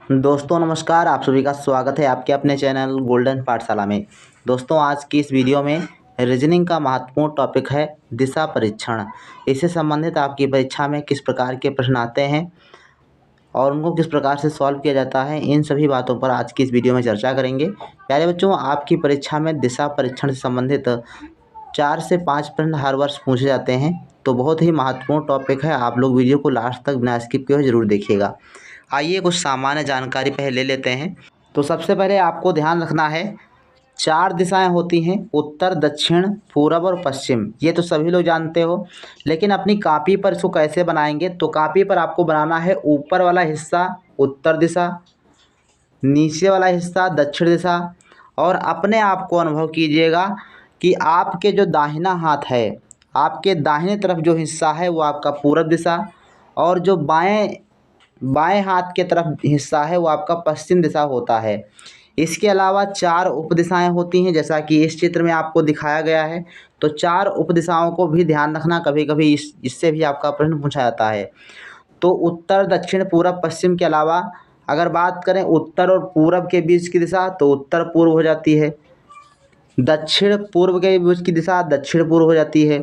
दोस्तों नमस्कार, आप सभी का स्वागत है आपके अपने चैनल गोल्डन पाठशाला में। दोस्तों आज की इस वीडियो में रीजनिंग का महत्वपूर्ण टॉपिक है दिशा परीक्षण। इससे संबंधित आपकी परीक्षा में किस प्रकार के प्रश्न आते हैं और उनको किस प्रकार से सॉल्व किया जाता है, इन सभी बातों पर आज की इस वीडियो में चर्चा करेंगे। प्यारे बच्चों, आपकी परीक्षा में दिशा परीक्षण से संबंधित 4 से 5 प्रश्न हर वर्ष पूछे जाते हैं, तो बहुत ही महत्वपूर्ण टॉपिक है। आप लोग वीडियो को लास्ट तक बिना स्किप किए जरूर देखिएगा। आइए कुछ सामान्य जानकारी पहले ले लेते हैं। तो सबसे पहले आपको ध्यान रखना है, 4 दिशाएं होती हैं, उत्तर, दक्षिण, पूरब और पश्चिम। ये तो सभी लोग जानते हो, लेकिन अपनी कॉपी पर इसको कैसे बनाएंगे? तो कॉपी पर आपको बनाना है ऊपर वाला हिस्सा उत्तर दिशा, नीचे वाला हिस्सा दक्षिण दिशा, और अपने आप को अनुभव कीजिएगा कि आपके जो दाहिना हाथ है, आपके दाहिने तरफ जो हिस्सा है वो आपका पूरब दिशा, और जो बाएं हाथ के तरफ हिस्सा है वो आपका पश्चिम दिशा होता है। इसके अलावा 4 उपदिशाएं होती हैं, जैसा कि इस चित्र में आपको दिखाया गया है। तो 4 उपदिशाओं को भी ध्यान रखना, कभी कभी इससे भी आपका प्रश्न पूछा जाता है। तो उत्तर, दक्षिण, पूरब, पश्चिम के अलावा अगर बात करें उत्तर और पूरब के बीच की दिशा, तो उत्तर पूर्व हो जाती है। दक्षिण पूर्व के बीच की दिशा दक्षिण पूर्व हो जाती है।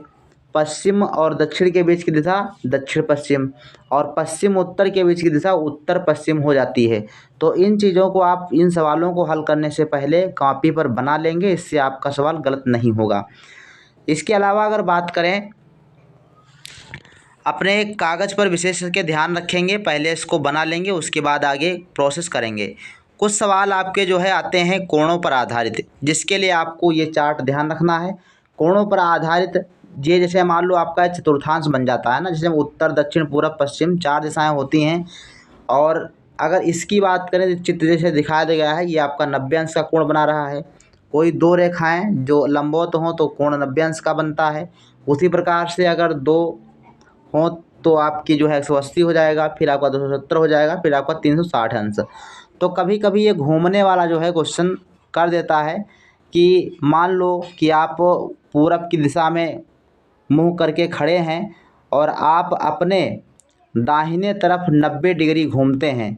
पश्चिम और दक्षिण के बीच की दिशा दक्षिण पश्चिम, और पश्चिम उत्तर के बीच की दिशा उत्तर पश्चिम हो जाती है। तो इन चीज़ों को आप इन सवालों को हल करने से पहले कॉपी पर बना लेंगे, इससे आपका सवाल गलत नहीं होगा। इसके अलावा अगर बात करें, अपने कागज़ पर विशेष करके ध्यान रखेंगे, पहले इसको बना लेंगे उसके बाद आगे प्रोसेस करेंगे। कुछ सवाल आपके जो है आते हैं कोणों पर आधारित, जिसके लिए आपको ये चार्ट ध्यान रखना है। कोणों पर आधारित ये जैसे मान लो आपका चतुर्थांश बन जाता है ना, जैसे उत्तर, दक्षिण, पूरब, पश्चिम 4 दिशाएं होती हैं। और अगर इसकी बात करें तो चित्र जैसे दिखाया गया है, ये आपका 90 अंश का कोण बना रहा है। कोई 2 रेखाएं जो लंबवत हों तो कोण 90 अंश का बनता है। उसी प्रकार से अगर 2 हों तो आपकी जो है 180 हो जाएगा, फिर आपका 270 हो जाएगा, फिर आपका 360 अंश। तो कभी कभी ये घूमने वाला जो है क्वेश्चन कर देता है कि मान लो कि आप पूरब की दिशा में मुंह करके खड़े हैं और आप अपने दाहिने तरफ 90 डिग्री घूमते हैं,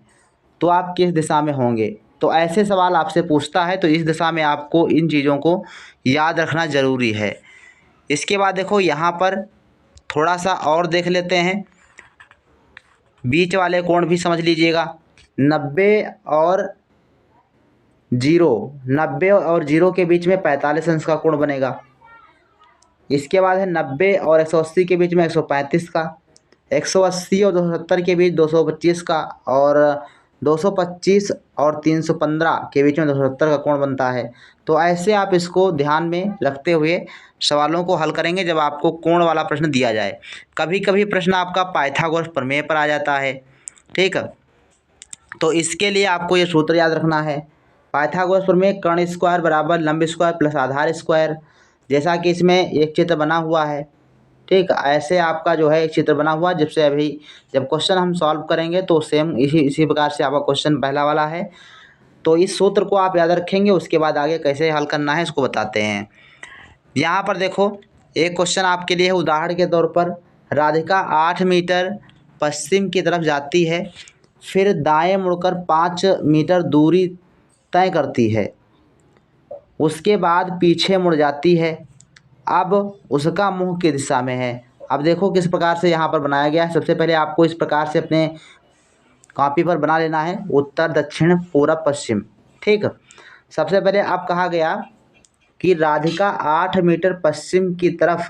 तो आप किस दिशा में होंगे? तो ऐसे सवाल आपसे पूछता है, तो इस दिशा में आपको इन चीज़ों को याद रखना ज़रूरी है। इसके बाद देखो यहाँ पर थोड़ा सा और देख लेते हैं, बीच वाले कोण भी समझ लीजिएगा। 90 और 0 के बीच में 45 अंश का कोण बनेगा। इसके बाद है 90 और 180 के बीच में 135 का, 180 और 270 के बीच 225 का, और 225 और 315 के बीच में 270 का कोण बनता है। तो ऐसे आप इसको ध्यान में रखते हुए सवालों को हल करेंगे जब आपको कोण वाला प्रश्न दिया जाए। कभी कभी प्रश्न आपका पाइथागोरस प्रमेय पर आ जाता है, ठीक है। तो इसके लिए आपको ये सूत्र याद रखना है, पाइथागोरस प्रमेय कर्ण स्क्वायर बराबर लंब स्क्वायर प्लस आधार स्क्वायर। जैसा कि इसमें एक चित्र बना हुआ है, ठीक, ऐसे आपका जो है एक चित्र बना हुआ, जब से अभी जब क्वेश्चन हम सॉल्व करेंगे तो सेम इसी प्रकार से आपका क्वेश्चन पहला वाला है। तो इस सूत्र को आप याद रखेंगे, उसके बाद आगे कैसे हल करना है इसको बताते हैं। यहाँ पर देखो एक क्वेश्चन आपके लिए है, उदाहरण के तौर पर राधिका 8 मीटर पश्चिम की तरफ जाती है, फिर दाएं मुड़कर 5 मीटर दूरी तय करती है, उसके बाद पीछे मुड़ जाती है, अब उसका मुंह किस दिशा में है? अब देखो किस प्रकार से यहाँ पर बनाया गया है। सबसे पहले आपको इस प्रकार से अपने कॉपी पर बना लेना है, उत्तर, दक्षिण, पूरब, पश्चिम, ठीक। सबसे पहले अब कहा गया कि राधिका 8 मीटर पश्चिम की तरफ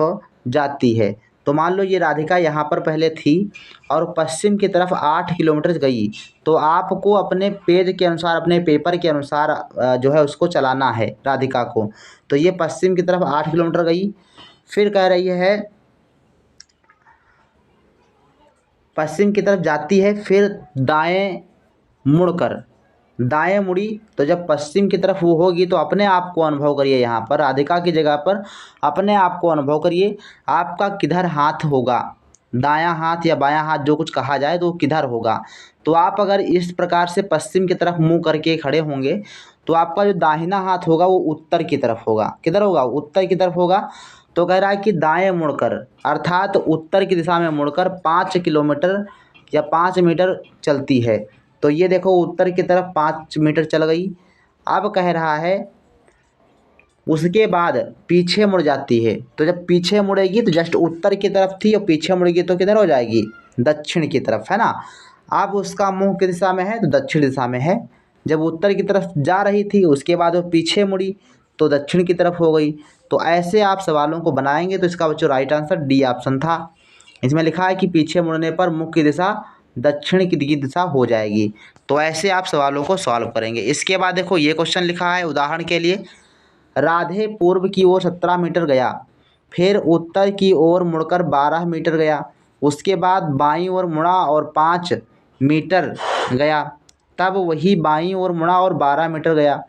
जाती है। तो मान लो ये राधिका यहाँ पर पहले थी और पश्चिम की तरफ 8 किलोमीटर गई, तो आपको अपने पेज के अनुसार, अपने पेपर के अनुसार जो है उसको चलाना है राधिका को। तो ये पश्चिम की तरफ 8 किलोमीटर गई, फिर कह रही है पश्चिम की तरफ जाती है, फिर दाएं मुड़कर दाएं मुड़ी, तो जब पश्चिम की तरफ वो होगी तो अपने आप को अनुभव करिए, यहाँ पर राधिका की जगह पर अपने आप को अनुभव करिए, आपका किधर हाथ होगा, दायां हाथ या बायां हाथ जो कुछ कहा जाए तो वो किधर होगा। तो आप अगर इस प्रकार से पश्चिम की तरफ मुंह करके खड़े होंगे तो आपका जो दाहिना हाथ होगा वो उत्तर की तरफ होगा। किधर होगा? उत्तर की तरफ होगा। तो कह रहा है कि दाएं मुड़कर, अर्थात उत्तर की दिशा में मुड़कर 5 किलोमीटर या 5 मीटर चलती है। तो ये देखो उत्तर की तरफ 5 मीटर चल गई। अब कह रहा है उसके बाद पीछे मुड़ जाती है, तो जब पीछे मुड़ेगी तो जस्ट उत्तर की तरफ थी और पीछे मुड़ेगी तो किधर हो जाएगी, दक्षिण की तरफ, है ना। अब उसका मुंह किस दिशा में है, तो दक्षिण दिशा में है। जब उत्तर की तरफ जा रही थी उसके बाद वो पीछे मुड़ी तो दक्षिण की तरफ हो गई। तो ऐसे आप सवालों को बनाएंगे। तो इसका बच्चों राइट आंसर डी ऑप्शन था। इसमें लिखा है कि पीछे मुड़ने पर मुख की दिशा दक्षिण की दिशा हो जाएगी। तो ऐसे आप सवालों को सॉल्व करेंगे। इसके बाद देखो ये क्वेश्चन लिखा है उदाहरण के लिए, राधे पूर्व की ओर 17 मीटर गया, फिर उत्तर की ओर मुड़कर 12 मीटर गया, उसके बाद बाईं ओर मुड़ा और 5 मीटर गया, तब वही बाईं ओर मुड़ा और 12 मीटर गया।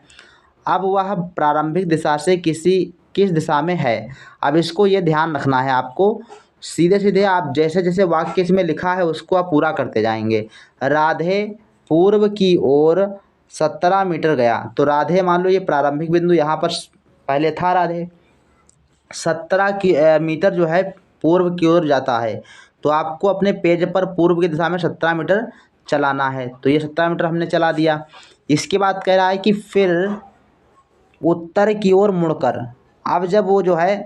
अब वह प्रारंभिक दिशा से किस दिशा में है। अब इसको ये ध्यान रखना है आपको, सीधे सीधे आप जैसे जैसे वाक्य इसमें लिखा है उसको आप पूरा करते जाएंगे। राधे पूर्व की ओर 17 मीटर गया, तो राधे मान लो ये प्रारंभिक बिंदु यहाँ पर पहले था, राधे 17 मीटर जो है पूर्व की ओर जाता है। तो आपको अपने पेज पर पूर्व की दिशा में 17 मीटर चलाना है। तो ये 17 मीटर हमने चला दिया। इसके बाद कह रहा है कि फिर उत्तर की ओर मुड़कर, अब जब वो जो है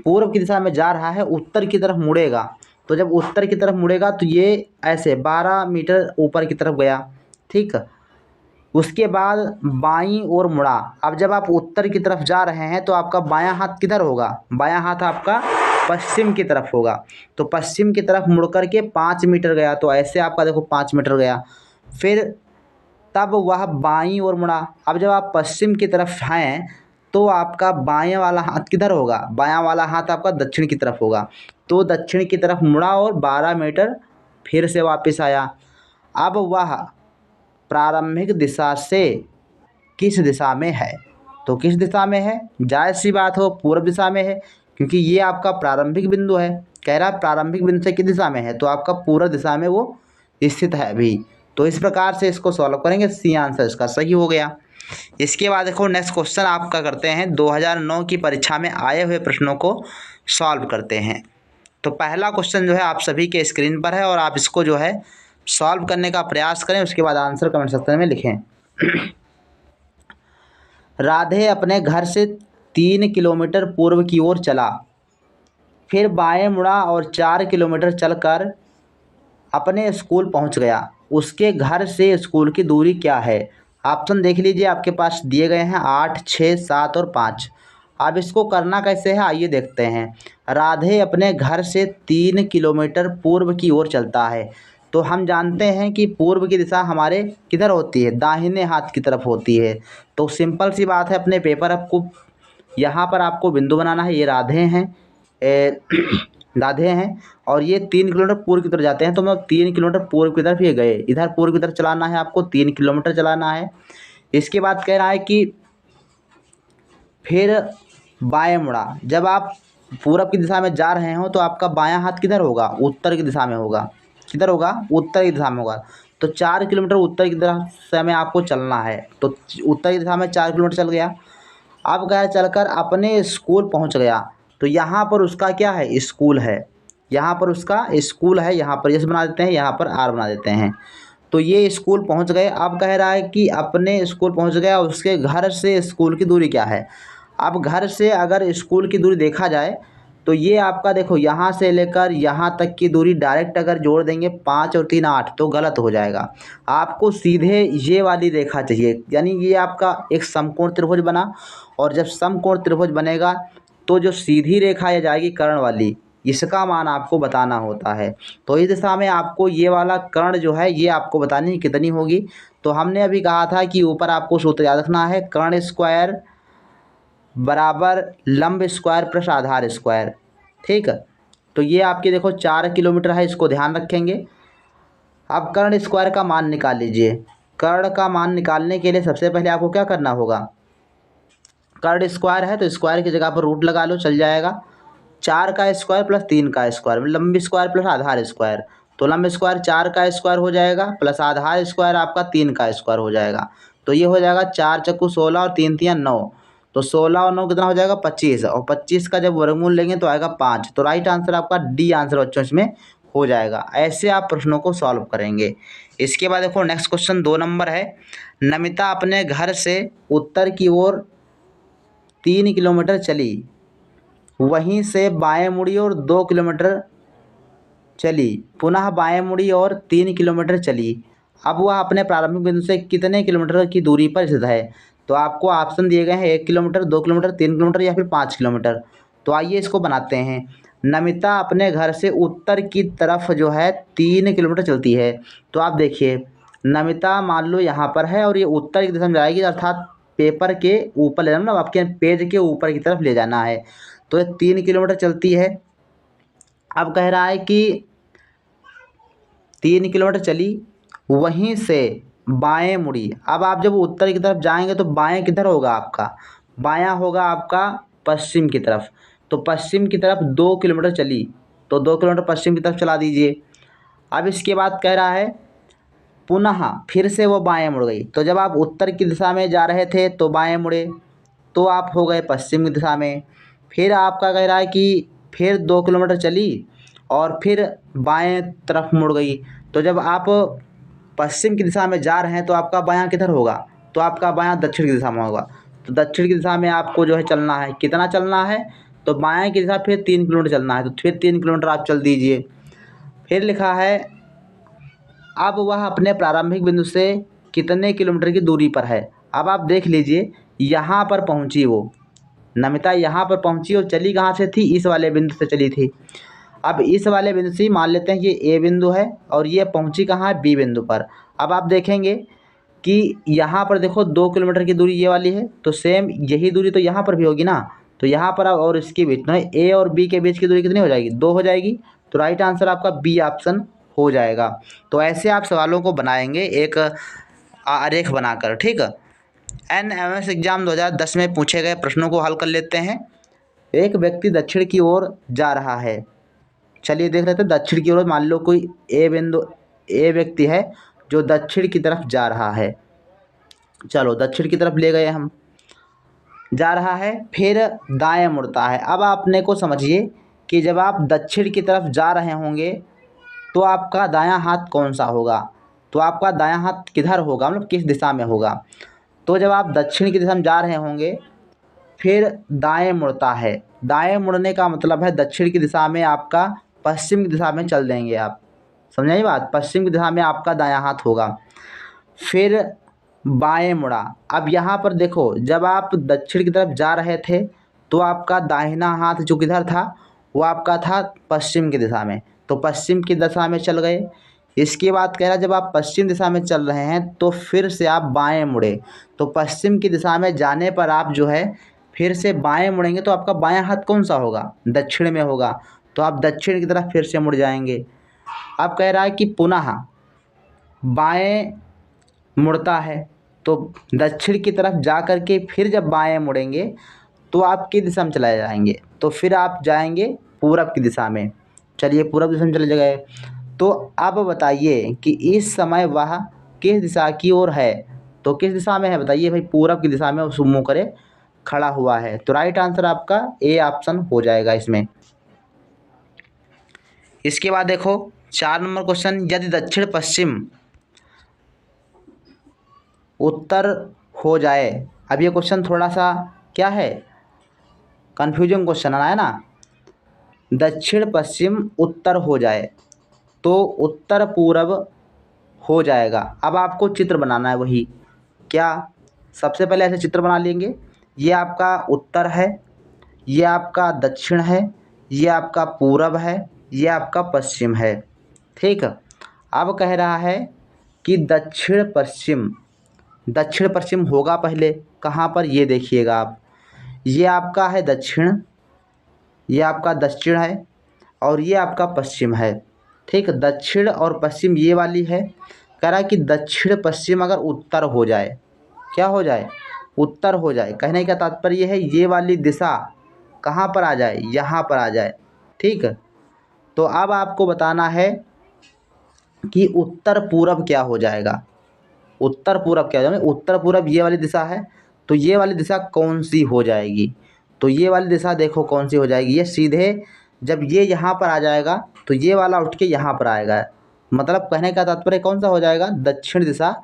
पूर्व की दिशा में जा रहा है उत्तर की तरफ मुड़ेगा, तो जब उत्तर की तरफ मुड़ेगा तो ये ऐसे 12 मीटर ऊपर की तरफ गया, ठीक। उसके बाद बाईं ओर मुड़ा। अब जब आप उत्तर की तरफ जा रहे हैं तो आपका बायां हाथ किधर होगा, बायां हाथ आपका पश्चिम की तरफ होगा। तो पश्चिम की तरफ मुड़ कर के 5 मीटर गया, तो ऐसे आपका देखो 5 मीटर गया। फिर तब वह बाईं ओर मुड़ा। अब जब आप पश्चिम की तरफ हैं तो आपका बायां वाला हाथ किधर होगा, बायां वाला हाथ आपका दक्षिण की तरफ होगा। तो दक्षिण की तरफ मुड़ा और 12 मीटर फिर से वापस आया। अब वह प्रारंभिक दिशा से किस दिशा में है, तो किस दिशा में है, जायज़ सी बात हो पूर्व दिशा में है, क्योंकि ये आपका प्रारंभिक बिंदु है। कह रहा है प्रारंभिक बिंदु से किस दिशा में है, तो आपका पूर्व दिशा में वो स्थित है अभी। तो इस प्रकार से इसको सॉल्व करेंगे, सी आंसर इसका सही हो गया। इसके बाद देखो नेक्स्ट क्वेश्चन आपका करते हैं 2009 की परीक्षा में आए हुए प्रश्नों को सॉल्व करते हैं। तो पहला क्वेश्चन जो है आप सभी के स्क्रीन पर है और आप इसको जो है सॉल्व करने का प्रयास करें, उसके बाद आंसर कमेंट सेक्शन में लिखें। राधे अपने घर से 3 किलोमीटर पूर्व की ओर चला, फिर बाएं मुड़ा और 4 किलोमीटर चलकर अपने स्कूल पहुंच गया। उसके घर से स्कूल की दूरी क्या है। ऑप्शन देख लीजिए आपके पास दिए गए हैं 8, 6, 7 और 5। अब इसको करना कैसे है आइए देखते हैं। राधे अपने घर से 3 किलोमीटर पूर्व की ओर चलता है, तो हम जानते हैं कि पूर्व की दिशा हमारे किधर होती है, दाहिने हाथ की तरफ होती है। तो सिंपल सी बात है, अपने पेपर आपको यहाँ पर आपको बिंदु बनाना है। ये राधे हैं, राधे हैं और ये 3 किलोमीटर पूर्व की तरफ जाते हैं। तो मतलब 3 किलोमीटर पूर्व की तरफ ये गए, इधर पूर्व की तरफ चलाना है आपको, 3 किलोमीटर चलाना है। इसके बाद कह रहा है कि फिर बाएं मुड़ा। जब आप पूर्व की दिशा में जा रहे हो तो आपका बायां हाथ किधर होगा, उत्तर की दिशा में होगा। किधर होगा, उत्तर की दिशा में होगा। तो 4 किलोमीटर उत्तर की दिशा में आपको चलना है। तो उत्तर की दिशा में 4 किलोमीटर चल गया। अब गया चलकर अपने स्कूल पहुंच गया। तो यहाँ पर उसका क्या है, स्कूल है। यहाँ पर उसका स्कूल है, यहाँ पर एस बना देते हैं, यहाँ पर आर बना देते हैं। तो ये स्कूल पहुंच गए। अब कह रहा है कि अपने स्कूल पहुंच गया, उसके घर से स्कूल की दूरी क्या है। अब घर से अगर स्कूल की दूरी देखा जाए तो ये आपका देखो यहाँ से लेकर यहाँ तक की दूरी डायरेक्ट अगर जोड़ देंगे 5 और 3 8 तो गलत हो जाएगा। आपको सीधे ये वाली रेखा चाहिए, यानी ये आपका एक समकोण त्रिभुज बना, और जब समकोण त्रिभुज बनेगा तो जो सीधी रेखा ये जाएगी कर्ण वाली, इसका मान आपको बताना होता है। तो इस दिशा में आपको ये वाला कर्ण जो है ये आपको बतानी है कितनी होगी। तो हमने अभी कहा था कि ऊपर आपको सूत्र याद रखना है, कर्ण स्क्वायर बराबर लंब स्क्वायर प्लस आधार स्क्वायर, ठीक है। तो ये आपके देखो 4 किलोमीटर है, इसको ध्यान रखेंगे। अब कर्ण स्क्वायर का मान निकाल लीजिए। कर्ण का मान निकालने के लिए सबसे पहले आपको क्या करना होगा, कर्ण स्क्वायर है तो स्क्वायर की जगह पर रूट लगा लो, चल जाएगा। 4 का स्क्वायर प्लस 3 का स्क्वायर, लंब स्क्वायर प्लस आधार स्क्वायर। तो लंब स्क्वायर 4 का स्क्वायर हो जाएगा प्लस आधार स्क्वायर आपका 3 का स्क्वायर हो जाएगा। तो ये हो जाएगा 4 चक्कू 16 और 3 तियां 9। तो 16 और 9 कितना हो जाएगा 25, और 25 का जब वर्गमूल लेंगे तो आएगा 5। तो राइट आंसर आपका डी आंसर बच्चों इसमें हो जाएगा। ऐसे आप प्रश्नों को सॉल्व करेंगे। इसके बाद देखो नेक्स्ट क्वेश्चन 2 नंबर है। नमिता अपने घर से उत्तर की ओर 3 किलोमीटर चली, वहीं से बाएं मुड़ी और 2 किलोमीटर चली, पुनः बाएं मुड़ी और 3 किलोमीटर चली। अब वह अपने प्रारंभिक बिंदु से कितने किलोमीटर की दूरी पर स्थित है? तो आपको ऑप्शन दिए गए हैं 1 किलोमीटर, 2 किलोमीटर, 3 किलोमीटर या फिर 5 किलोमीटर। तो आइए इसको बनाते हैं। नमिता अपने घर से उत्तर की तरफ जो है 3 किलोमीटर चलती है। तो आप देखिए, नमिता मान लो यहाँ पर है और ये उत्तर की दिशा में जाएगी, अर्थात पेपर के ऊपर ले जाना, आपके पेज के ऊपर की तरफ ले जाना है। तो ये 3 किलोमीटर चलती है। अब कह रहा है कि 3 किलोमीटर चली, वहीं से बाएं मुड़ी। अब आप जब उत्तर की तरफ जाएंगे तो बाएं किधर होगा आपका? बायां होगा आपका पश्चिम की तरफ। तो पश्चिम की तरफ 2 किलोमीटर चली, तो 2 किलोमीटर पश्चिम की तरफ चला दीजिए। अब इसके बाद कह रहा है पुनः फिर से वो बाएं मुड़ गई। तो जब आप उत्तर की दिशा में जा रहे थे तो बाएं मुड़े, तो आप हो गए पश्चिम की दिशा में। फिर आपका कह रहा है कि फिर 2 किलोमीटर चली और फिर बाएं तरफ मुड़ गई। तो जब आप पश्चिम की दिशा में जा रहे हैं तो आपका बायां किधर होगा? तो आपका बायां दक्षिण की दिशा में होगा। तो दक्षिण की दिशा में आपको जो है चलना है। कितना चलना है? तो बाएं की दिशा फिर 3 किलोमीटर चलना है। तो फिर 3 किलोमीटर आप चल दीजिए। फिर लिखा है अब वह अपने प्रारंभिक बिंदु से कितने किलोमीटर की दूरी पर है। अब आप देख लीजिए, यहाँ पर पहुँची वो नमिता, यहाँ पर पहुँची और चली कहाँ से थी? इस वाले बिंदु से चली थी। अब इस वाले बिंदु से मान लेते हैं कि ए बिंदु है और ये पहुँची कहाँ है? बी बिंदु पर। अब आप देखेंगे कि यहाँ पर देखो 2 किलोमीटर की दूरी ये वाली है, तो सेम यही दूरी तो यहाँ पर भी होगी ना। तो यहाँ पर और इसके बीच में ए और बी के बीच की दूरी कितनी हो जाएगी? 2 हो जाएगी। तो राइट आंसर आपका बी ऑप्शन हो जाएगा। तो ऐसे आप सवालों को बनाएंगे एक आरेख बनाकर, ठीक है। एनएमएस एग्जाम 2010 में पूछे गए प्रश्नों को हल कर लेते हैं। एक व्यक्ति दक्षिण की ओर जा रहा है। चलिए देख लेते हैं दक्षिण की ओर। मान लो कोई ए व्यक्ति है जो दक्षिण की तरफ जा रहा है। चलो दक्षिण की तरफ ले गए हम, जा रहा है, फिर दाएं मुड़ता है। अब आपने को समझिए कि जब आप दक्षिण की तरफ जा रहे होंगे तो आपका दायां हाथ कौन सा होगा? तो आपका दायां हाथ किधर होगा, मतलब किस दिशा में होगा? तो जब आप दक्षिण की दिशा में जा रहे होंगे फिर दाएं मुड़ता है। दाएं मुड़ने का मतलब है दक्षिण की दिशा में आपका पश्चिम की दिशा में चल देंगे आप। समझाइए बात, पश्चिम की दिशा में आपका दायां हाथ होगा। फिर बाएं मुड़ा। अब यहाँ पर देखो, जब आप दक्षिण की तरफ जा रहे थे तो आपका दाहिना हाथ जो किधर था? वो आपका था पश्चिम की दिशा में। तो पश्चिम की दिशा में चल गए। इसके बाद कह रहा है जब आप पश्चिम दिशा में चल रहे हैं तो फिर से आप बाएं मुड़े। तो पश्चिम की दिशा में जाने पर आप जो है फिर से बाएं मुड़ेंगे तो आपका बायां हाथ कौन सा होगा? दक्षिण में होगा। तो आप दक्षिण की तरफ फिर से मुड़ जाएंगे। अब कह रहा है कि पुनः बाएं मुड़ता है, तो दक्षिण की तरफ जा कर के फिर जब बाएं मुड़ेंगे तो आप किस दिशा में चले जाएंगे? तो फिर आप जाएंगे पूरब की दिशा में। चलिए पूरब दिशा में चले गए। तो अब बताइए कि इस समय वह किस दिशा की ओर है? तो किस दिशा में है बताइए भाई? पूरब की दिशा में उस मुँह करे खड़ा हुआ है। तो राइट आंसर आपका ए ऑप्शन हो जाएगा इसमें। इसके बाद देखो 4 नंबर क्वेश्चन, यदि दक्षिण पश्चिम उत्तर हो जाए। अब ये क्वेश्चन थोड़ा सा क्या है, कन्फ्यूजिंग क्वेश्चन है ना। दक्षिण पश्चिम उत्तर हो जाए तो उत्तर पूरब हो जाएगा। अब आपको चित्र बनाना है वही क्या, सबसे पहले ऐसे चित्र बना लेंगे। ये आपका उत्तर है, ये आपका दक्षिण है, ये आपका पूरब है, ये आपका पश्चिम है, ठीक। अब कह रहा है कि दक्षिण पश्चिम होगा पहले कहाँ पर? ये देखिएगा आप, ये आपका है दक्षिण, ये आपका दक्षिण है और ये आपका पश्चिम है, ठीक। दक्षिण और पश्चिम ये वाली है। कह रहा है कि दक्षिण पश्चिम अगर उत्तर हो जाए, क्या हो जाए? उत्तर हो जाए। कहने का तात्पर्य है ये वाली दिशा कहाँ पर आ जाए? यहाँ पर आ जाए, ठीक। तो अब आपको बताना है कि उत्तर पूरब क्या हो जाएगा। उत्तर पूरब क्या हो जाएगा? उत्तर पूरब ये वाली दिशा है, तो ये वाली दिशा कौन सी हो जाएगी? तो ये वाली दिशा देखो कौन सी हो जाएगी। ये सीधे जब ये यहाँ पर आ जाएगा तो ये वाला उठ के यहाँ पर आएगा, मतलब कहने का तात्पर्य कौन सा हो जाएगा, दक्षिण दिशा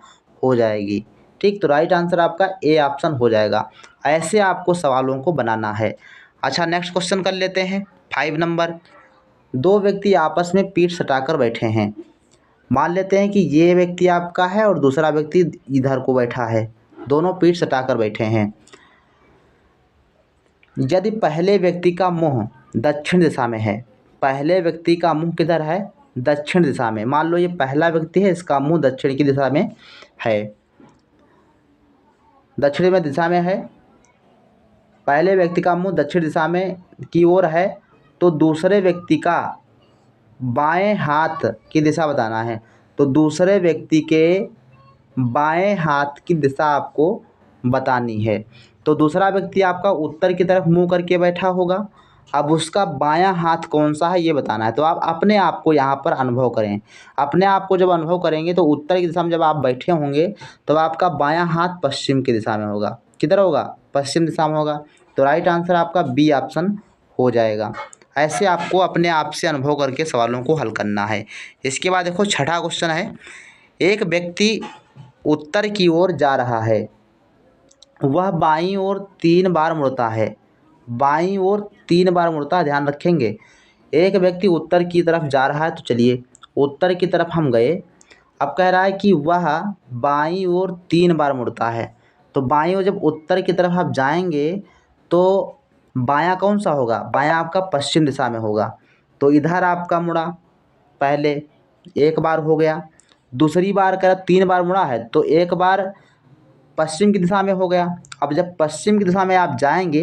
हो जाएगी। ठीक, तो राइट आंसर आपका ए ऑप्शन हो जाएगा। ऐसे आपको सवालों को बनाना है। अच्छा, नेक्स्ट क्वेश्चन कर लेते हैं 5 नंबर। दो व्यक्ति आपस में पीठ सटाकर बैठे हैं। मान लेते हैं कि ये व्यक्ति आपका है और दूसरा व्यक्ति इधर को बैठा है, दोनों पीठ सटाकर बैठे हैं। यदि पहले व्यक्ति का मुंह दक्षिण दिशा में है, पहले व्यक्ति का मुंह किधर है, दक्षिण दिशा में। मान लो ये पहला व्यक्ति है, इसका मुंह दक्षिण की दिशा में है, दक्षिण में दिशा में है, पहले व्यक्ति का मुंह दक्षिण दिशा में की ओर है, तो दूसरे व्यक्ति का बाएं हाथ की दिशा बताना है। तो दूसरे व्यक्ति के बाएं हाथ की दिशा आपको बतानी है। तो दूसरा व्यक्ति आपका उत्तर की तरफ मुंह करके बैठा होगा, अब उसका बायां हाथ कौन सा है ये बताना है। तो आप अपने आप को यहाँ पर अनुभव करें। अपने आप को जब अनुभव करेंगे तो उत्तर की दिशा में जब आप बैठे होंगे तो आपका बायां हाथ पश्चिम की दिशा में होगा। किधर होगा, पश्चिम दिशा में होगा। तो राइट आंसर आपका बी ऑप्शन हो जाएगा। ऐसे आपको अपने आप से अनुभव करके सवालों को हल करना है। इसके बाद देखो छठा क्वेश्चन है, एक व्यक्ति उत्तर की ओर जा रहा है, वह बाईं ओर 3 बार मुड़ता है, बाईं ओर 3 बार मुड़ता है, ध्यान रखेंगे। एक व्यक्ति उत्तर की तरफ जा रहा है, तो चलिए उत्तर की तरफ हम गए। अब कह रहा है कि वह बाईं ओर 3 बार मुड़ता है। तो बाईं ओर जब उत्तर की तरफ आप जाएंगे तो बायां कौन सा होगा, बायां आपका पश्चिम दिशा में होगा। तो इधर आपका मुड़ा, पहले एक बार हो गया, दूसरी बार कह 3 बार मुड़ा है तो एक बार पश्चिम की दिशा में हो गया। अब जब पश्चिम की दिशा में आप जाएंगे,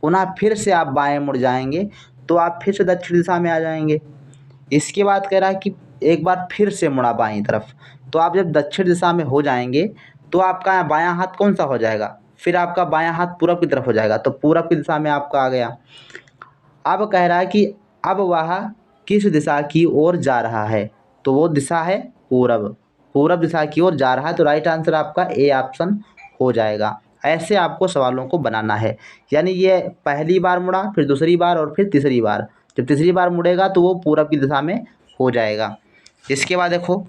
पुनः फिर से आप बाएं मुड़ जाएंगे तो आप फिर से दक्षिण दिशा में आ जाएंगे। इसके बाद कह रहा है कि एक बार फिर से मुड़ा बाईं तरफ, तो आप जब दक्षिण दिशा में हो जाएंगे तो आपका बायां हाथ कौन सा हो जाएगा, फिर आपका बायां हाथ पूरब की तरफ हो जाएगा। तो पूरब की दिशा में आपका आ गया। अब कह रहा है कि अब वह किस दिशा की ओर जा रहा है, तो वो दिशा है पूरब, पूरब दिशा की ओर जा रहा है। तो राइट आंसर आपका ए ऑप्शन हो जाएगा। ऐसे आपको सवालों को बनाना है। यानी ये पहली बार मुड़ा, फिर दूसरी बार और फिर तीसरी बार। जब तीसरी बार मुड़ेगा तो वो पूरब की दिशा में हो जाएगा। इसके बाद देखो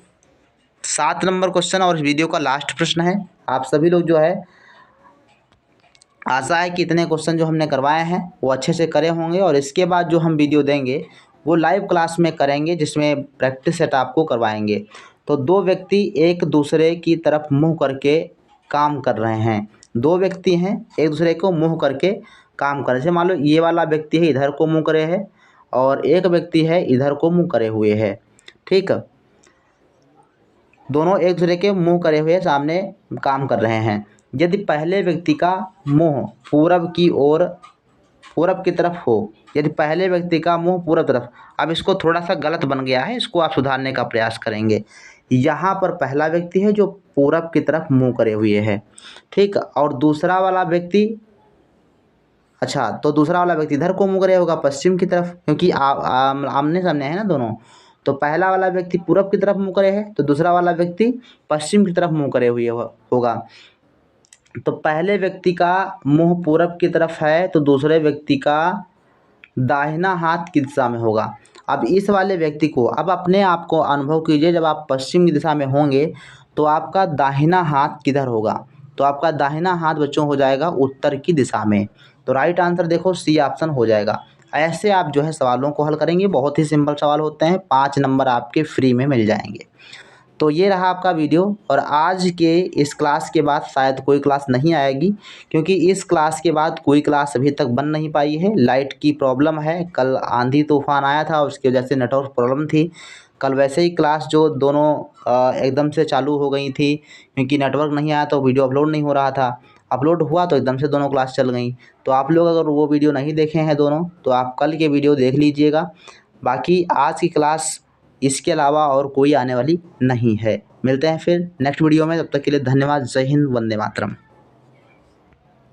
7 नंबर क्वेश्चन और इस वीडियो का लास्ट प्रश्न है। आप सभी लोग जो है, आशा है कि इतने क्वेश्चन जो हमने करवाए हैं वो अच्छे से करे होंगे, और इसके बाद जो हम वीडियो देंगे वो लाइव क्लास में करेंगे, जिसमें प्रैक्टिस सेट आपको करवाएंगे। तो दो व्यक्ति एक दूसरे की तरफ मुंह करके काम कर रहे हैं, दो व्यक्ति हैं एक दूसरे को मुंह करके काम कर रहे हैं। जैसे मान लो ये वाला व्यक्ति है इधर को मुंह करे है और एक व्यक्ति है इधर को मुंह करे हुए है। ठीक, दोनों एक दूसरे के मुंह करे हुए सामने काम कर रहे हैं। यदि पहले व्यक्ति का मुंह पूरब की ओर, पूरब की तरफ हो, यदि पहले व्यक्ति का मुंह पूरब तरफ, अब इसको थोड़ा सा गलत बन गया है, इसको आप सुधारने का प्रयास करेंगे। यहाँ पर पहला व्यक्ति है जो पूरब की तरफ मुंह करे हुए है, ठीक, और दूसरा वाला व्यक्ति, अच्छा तो दूसरा वाला व्यक्ति इधर को मुंह करे होगा पश्चिम की तरफ, क्योंकि आमने सामने है ना दोनों। तो पहला वाला व्यक्ति पूरब की तरफ मुंह करे है, तो दूसरा वाला व्यक्ति पश्चिम की तरफ मुंह करे हुए होगा। तो पहले व्यक्ति का मुंह पूरब की तरफ है तो दूसरे व्यक्ति का दाहिना हाथ की दिशा में होगा। अब इस वाले व्यक्ति को, अब अपने आप को अनुभव कीजिए, जब आप पश्चिम की दिशा में होंगे तो आपका दाहिना हाथ किधर होगा, तो आपका दाहिना हाथ बच्चों हो जाएगा उत्तर की दिशा में। तो राइट आंसर देखो सी ऑप्शन हो जाएगा। ऐसे आप जो है सवालों को हल करेंगे, बहुत ही सिंपल सवाल होते हैं, 5 नंबर आपके फ्री में मिल जाएंगे। तो ये रहा आपका वीडियो, और आज के इस क्लास के बाद शायद कोई क्लास नहीं आएगी, क्योंकि इस क्लास के बाद कोई क्लास अभी तक बन नहीं पाई है। लाइट की प्रॉब्लम है, कल आंधी तूफान आया था, उसकी वजह से नेटवर्क प्रॉब्लम थी। कल वैसे ही क्लास जो दोनों एकदम से चालू हो गई थी, क्योंकि नेटवर्क नहीं आया तो वीडियो अपलोड नहीं हो रहा था। अपलोड हुआ तो एकदम से दोनों क्लास चल गई। तो आप लोग अगर वो वीडियो नहीं देखे हैं दोनों, तो आप कल के वीडियो देख लीजिएगा। बाकी आज की क्लास इसके अलावा और कोई आने वाली नहीं है। मिलते हैं फिर नेक्स्ट वीडियो में, तब तक के लिए धन्यवाद। जय हिंद, वंदे मातरम।